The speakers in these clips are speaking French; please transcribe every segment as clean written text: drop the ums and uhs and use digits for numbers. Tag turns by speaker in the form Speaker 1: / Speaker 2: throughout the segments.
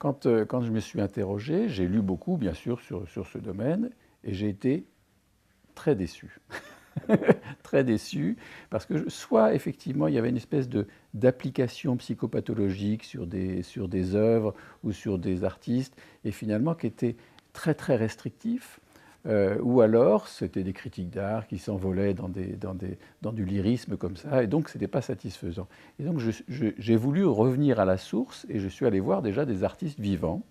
Speaker 1: quand je me suis interrogé, j'ai lu beaucoup, bien sûr, sur ce domaine, et j'ai été très déçu. Très déçu, parce que soit effectivement il y avait une espèce d'application psychopathologique sur des œuvres ou sur des artistes, et finalement qui était très très restrictif, ou alors c'était des critiques d'art qui s'envolaient dans du lyrisme comme ça, et donc ce n'était pas satisfaisant. Et donc j'ai voulu revenir à la source, et je suis allé voir déjà des artistes vivants,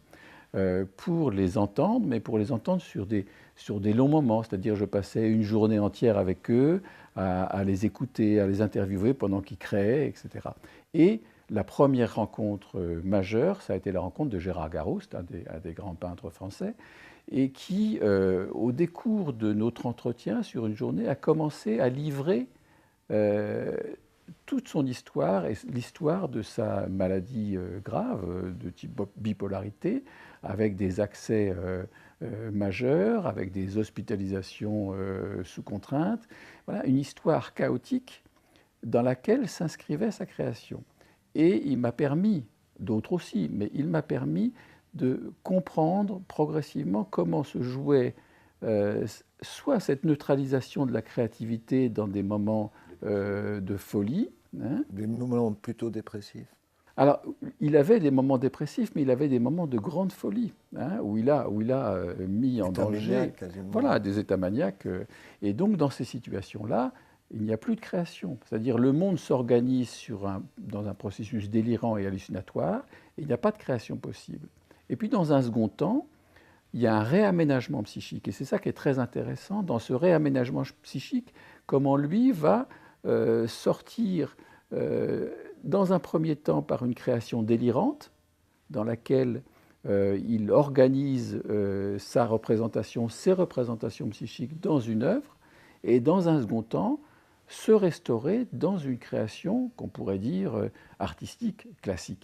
Speaker 1: pour les entendre, mais pour les entendre sur des longs moments. C'est-à-dire, je passais une journée entière avec eux, à les écouter, à les interviewer pendant qu'ils créaient, etc. Et la première rencontre majeure, ça a été la rencontre de Gérard Garouste, un des grands peintres français, et qui, au décours de notre entretien sur une journée, a commencé à livrer euh, toute son histoire et l'histoire de sa maladie grave de type bipolarité, avec des accès majeurs, avec des hospitalisations sous contrainte. Voilà, une histoire chaotique dans laquelle s'inscrivait sa création. Et il m'a permis, d'autres aussi, mais il m'a permis de comprendre progressivement comment se jouait soit cette neutralisation de la créativité dans des moments de folie. Hein.
Speaker 2: Des moments plutôt dépressifs.
Speaker 1: Alors, il avait des moments dépressifs, mais il avait des moments de grande folie, hein, où il a mis en
Speaker 2: État
Speaker 1: danger,
Speaker 2: maniaque, quasiment.
Speaker 1: voilà, des états maniaques. Et donc, dans ces situations-là, il n'y a plus de création. C'est-à-dire, le monde s'organise dans un processus délirant et hallucinatoire, et il n'y a pas de création possible. Et puis, dans un second temps, il y a un réaménagement psychique. Et c'est ça qui est très intéressant dans ce réaménagement psychique, comment lui va sortir dans un premier temps par une création délirante, dans laquelle il organise ses représentations psychiques dans une œuvre, et dans un second temps, se restaurer dans une création qu'on pourrait dire artistique, classique.